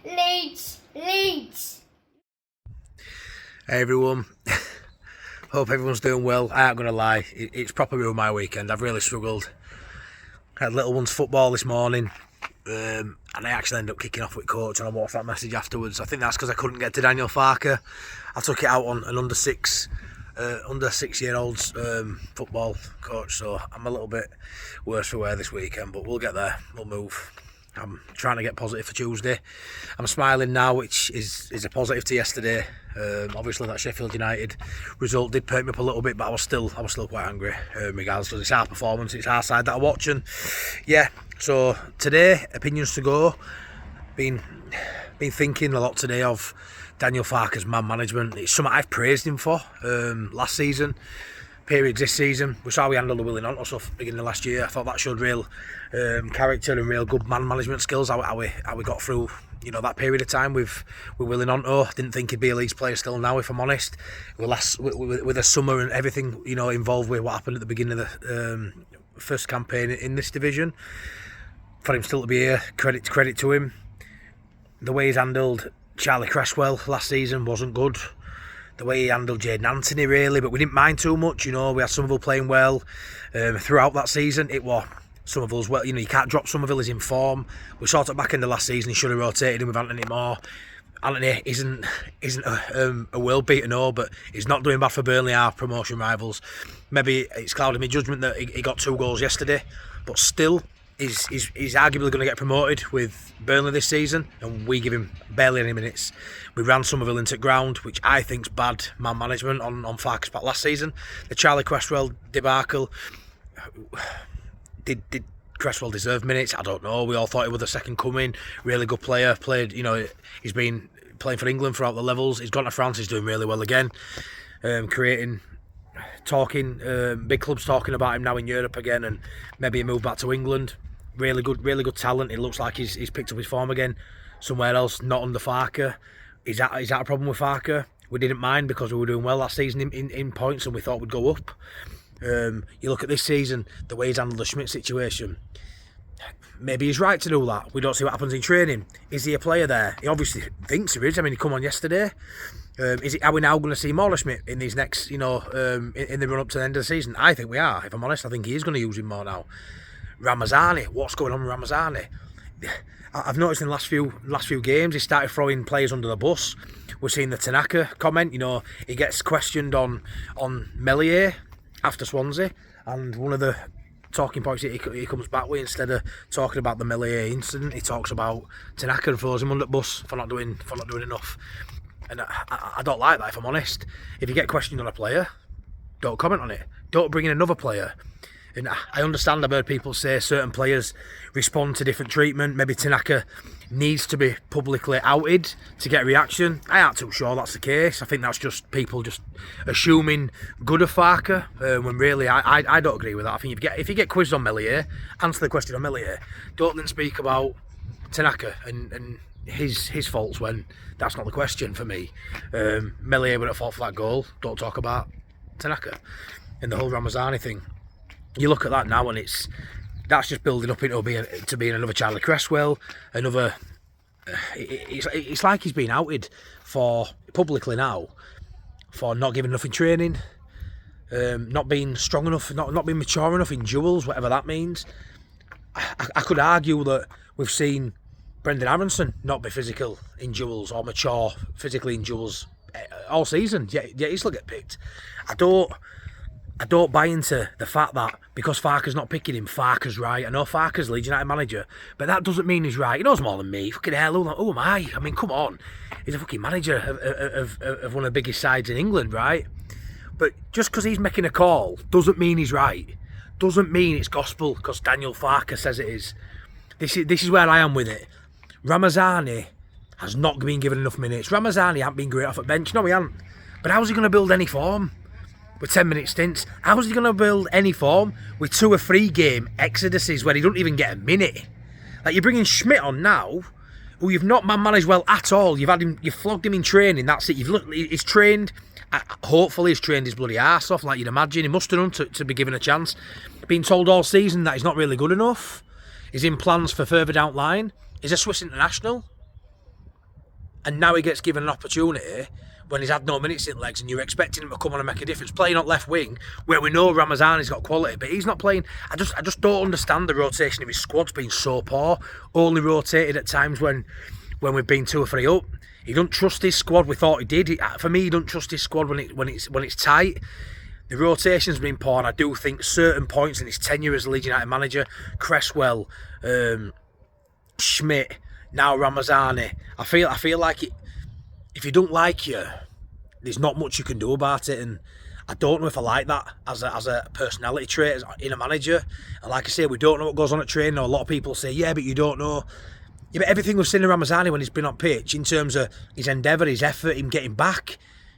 Leeds. Hey everyone, hope everyone's doing well. I ain't gonna lie, it's proper ruined my weekend. I've really struggled. I had little one's football this morning, and I actually ended up kicking off with coach, and I watched that message afterwards. I think that's because I couldn't get to Daniel Farke. I took it out on an under 6-year-olds football coach, so I'm a little bit worse for wear this weekend, but we'll get there. We'll move. I'm trying to get positive for Tuesday. I'm smiling now, which is a positive to yesterday. Obviously that Sheffield United result did perk me up a little bit, but I was still quite angry regardless, because it's our performance, it's our side that I'm watching. Yeah, so today, opinions to go. Been thinking a lot today of Daniel Farke's man management. It's something I've praised him for last season, periods this season. We saw we handled the Willing Onto stuff beginning of last year. I thought that showed real character and real good man management skills. How we got through, you know, that period of time with Willing Onto. Didn't think he'd be a Leeds player still now, if I'm honest. With the summer and everything, you know, involved with what happened at the beginning of the first campaign in this division. For him still to be here, credit to him. The way he's handled Charlie Cresswell last season wasn't good. The way he handled Jayden Anthony, really, but we didn't mind too much. You know, we had Somerville playing well throughout that season. It was Somerville's well. You know, you can't drop Somerville. He's in form. We saw it back in the last season. He should have rotated him with Anthony more. Anthony isn't a world beater, no, but he's not doing bad for Burnley, our promotion rivals. Maybe it's clouded my judgment that he got 2 goals yesterday, but still, he's arguably going to get promoted with Burnley this season, and we give him barely any minutes. We ran Somerville into ground, which I think's bad man management on Farke's part last season. The Charlie Cresswell debacle. Did Cresswell deserve minutes? I don't know. We all thought he was the second coming. Really good player. Played, you know, he's been playing for England throughout the levels. He's gone to France. He's doing really well again. Talking, big clubs talking about him now in Europe again, and maybe he moved back to England. Really good talent. It looks like he's picked up his form again somewhere else, not under Farke. Is that a problem with Farke? We didn't mind because we were doing well last season in points, and we thought we'd go up. You look at this season, the way he's handled the Schmidt situation. Maybe he's right to do that. We don't see what happens in training. Is he a player there? He obviously thinks he is. I mean, he come on yesterday. Are we now going to see more of Schmidt in these next, you know, in the run up to the end of the season? I think we are. If I'm honest, I think he is going to use him more now. Ramazani, what's going on with Ramazani? I've noticed in the last few games he started throwing players under the bus. We're seeing the Tanaka comment. You know, he gets questioned on Melier after Swansea, and one of the talking points he comes back with, instead of talking about the Melier incident, he talks about Tanaka and throws him under the bus for not doing enough. And I don't like that, if I'm honest. If you get questioned on a player, don't comment on it. Don't bring in another player. And I understand, I've heard people say certain players respond to different treatment. Maybe Tanaka needs to be publicly outed to get a reaction. I aren't too sure that's the case. I think that's just people just assuming good of Farke, when really I don't agree with that. I think if you get quizzed on Melier, answer the question on Melier. Don't then speak about Tanaka and his faults when that's not the question for me. Melier would have fought for that goal. Don't talk about Tanaka. And the whole Ramazani thing. You look at that now, and that's just building up into being another Charlie Cresswell, another. It's like he's been outed for publicly now for not giving enough in training, not being strong enough, not being mature enough in duels, whatever that means. I could argue that we've seen Brendan Aronson not be physical in duels or mature physically in duels all season. Yet he still get picked. I don't buy into the fact that because Farke's not picking him, Farke's right. I know Farke's Leeds United manager, but that doesn't mean he's right. He knows more than me. Fucking hell, who am I? I mean, come on. He's a fucking manager of one of the biggest sides in England, right? But just because he's making a call doesn't mean he's right. Doesn't mean it's gospel because Daniel Farke says it is. This is where I am with it. Ramazani has not been given enough minutes. Ramazani hasn't been great off at bench. No, he hasn't. But how's he going to build any form? With 10-minute stints, how's he going to build any form with 2 or 3 game exoduses where he don't even get a minute? Like, you're bringing Schmidt on now, who you've not managed well at all. You've flogged him in training. That's it. He's trained. Hopefully, he's trained his bloody arse off, like you'd imagine. He must have done to be given a chance. Being told all season that he's not really good enough. He's in plans for further down the line. He's a Swiss international. and now he gets given an opportunity when he's had no minutes in legs, and you're expecting him to come on and make a difference, playing on left wing, where we know Ramazani's got quality, but he's not playing. I just don't understand the rotation of his squad's been so poor. Only rotated at times when we've been 2 or 3 up. He don't trust his squad. We thought he did. For me, he don't trust his squad when it's tight. The rotation's been poor, and I do think certain points in his tenure as a Leeds United manager, Cresswell, Schmidt, now Ramazani, I feel like if you don't like you, there's not much you can do about it, and I don't know if I like that as a personality trait in a manager. And like I say, we don't know what goes on at training. A lot of people say, yeah, but you don't know. Yeah, but everything we've seen in Ramazani when he's been on pitch, in terms of his endeavour, his effort, him getting back,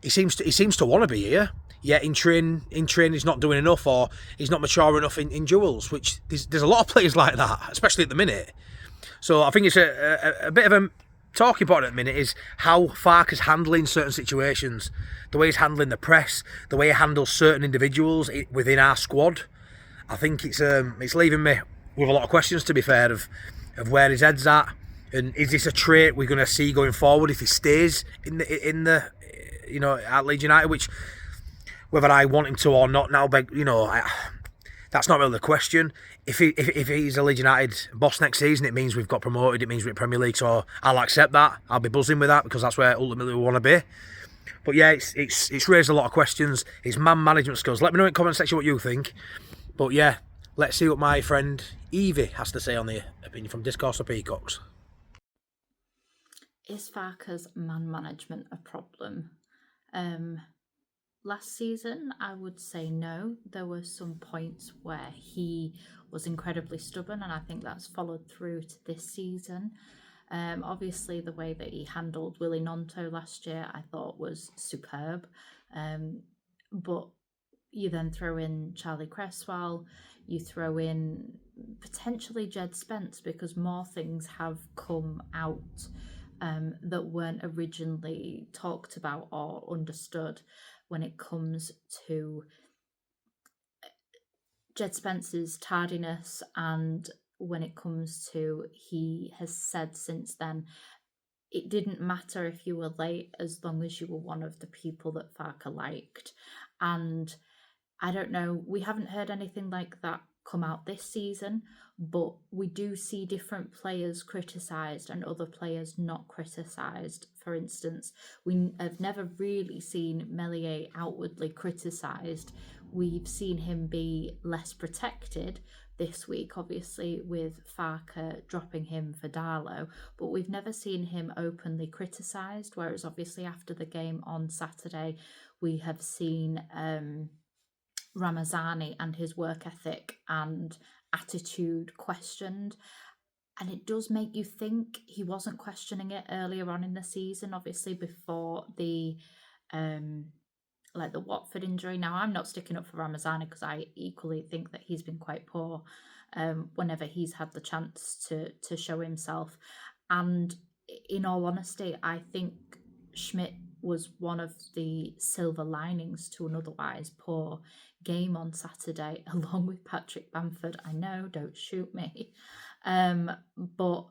he seems to want to be here. Yet in training he's not doing enough, or he's not mature enough in duels. Which there's a lot of players like that, especially at the minute. So I think it's a bit of a talking point at the minute is how Farke's handling certain situations, the way he's handling the press, the way he handles certain individuals within our squad. I think it's leaving me with a lot of questions, to be fair, of where his head's at, and is this a trait we're going to see going forward if he stays in the at Leeds United, which whether I want him to or not now, that's not really the question. If he's a Leeds United boss next season, it means we've got promoted, it means we're in Premier League, so I'll accept that. I'll be buzzing with that, because that's where ultimately we want to be. But yeah, it's raised a lot of questions. His man management skills. Let me know in the comment section what you think. But yeah, let's see what my friend Evie has to say on the opinion from Discourse of Peacocks. Is Farke's man management a problem? Last season, I would say no. There were some points where he was incredibly stubborn, and I think that's followed through to this season. Obviously, the way that he handled Willie Nonto last year, I thought was superb. But you then throw in Charlie Cresswell, you throw in potentially Jed Spence, because more things have come out that weren't originally talked about or understood when it comes to Jed Spence's tardiness, and when it comes to, he has said since then, it didn't matter if you were late as long as you were one of the people that Farke liked. And I don't know, we haven't heard anything like that come out this season, but we do see different players criticised and other players not criticised. For instance, we have never really seen Meslier outwardly criticised. We've seen him be less protected this week, obviously, with Farke dropping him for Darlow, but we've never seen him openly criticised, whereas obviously after the game on Saturday, we have seen Ramazani and his work ethic and attitude questioned. And it does make you think he wasn't questioning it earlier on in the season, obviously before the Watford injury. Now, I'm not sticking up for Ramazani, because I equally think that he's been quite poor whenever he's had the chance to show himself. And in all honesty, I think Schmidt was one of the silver linings to an otherwise poor game on Saturday, along with Patrick Bamford. I know, don't shoot me. But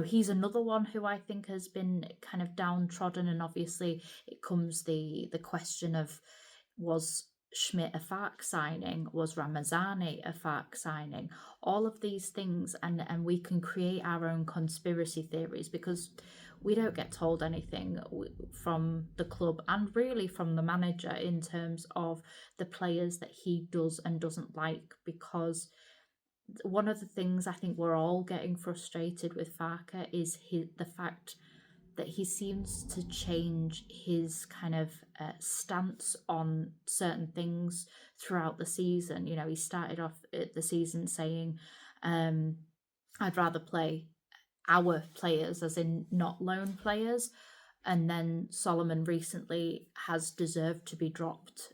he's another one who I think has been kind of downtrodden, and obviously it comes the question of, was Schmidt a Farke signing? Was Ramazani a Farke signing? All of these things, and we can create our own conspiracy theories, because we don't get told anything from the club and really from the manager in terms of the players that he does and doesn't like, because one of the things I think we're all getting frustrated with Farke is the fact that he seems to change his kind of stance on certain things throughout the season. He started off the season saying, I'd rather play our players, as in not loan players. and then Solomon recently has deserved to be dropped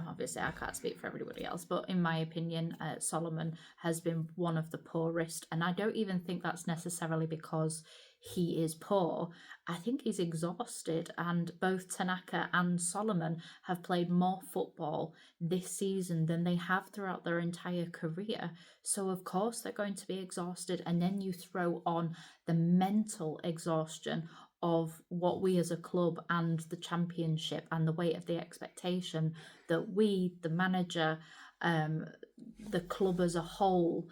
obviously I can't speak for everybody else, but in my opinion, Solomon has been one of the poorest, and I don't even think that's necessarily because he is poor. I think he's exhausted, and both Tanaka and Solomon have played more football this season than they have throughout their entire career. So of course they're going to be exhausted, and then you throw on the mental exhaustion of what we as a club and the championship and the weight of the expectation that we, the manager, the club as a whole,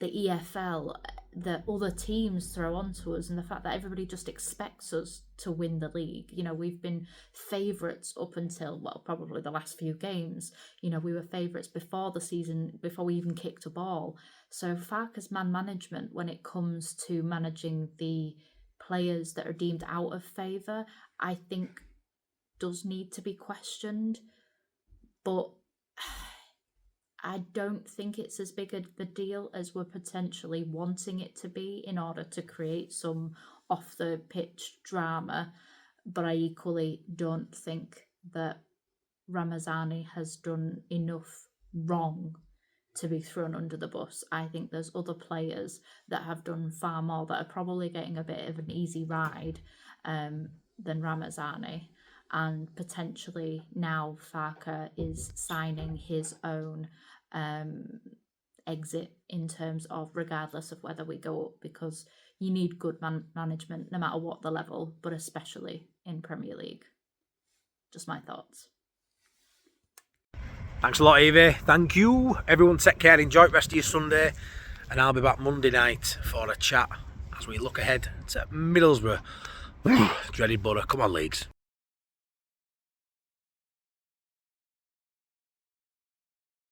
the EFL, the other teams throw onto us, and the fact that everybody just expects us to win the league. We've been favourites up until, well, probably the last few games. We were favourites before the season, before we even kicked a ball. So Farke's man management, when it comes to managing the players that are deemed out of favour, I think does need to be questioned. But I don't think it's as big a deal as we're potentially wanting it to be in order to create some off the pitch drama. But I equally don't think that Ramazani has done enough wrong to be thrown under the bus. I think there's other players that have done far more, that are probably getting a bit of an easy ride than Ramazani. And potentially now Farke is signing his own exit in terms of, regardless of whether we go up, because you need good management no matter what the level, but especially in Premier League. Just my thoughts. Thanks a lot, Evie. Thank you. Everyone take care, enjoy the rest of your Sunday, and I'll be back Monday night for a chat as we look ahead to Middlesbrough. Dreaded butter. Come on, Leeds.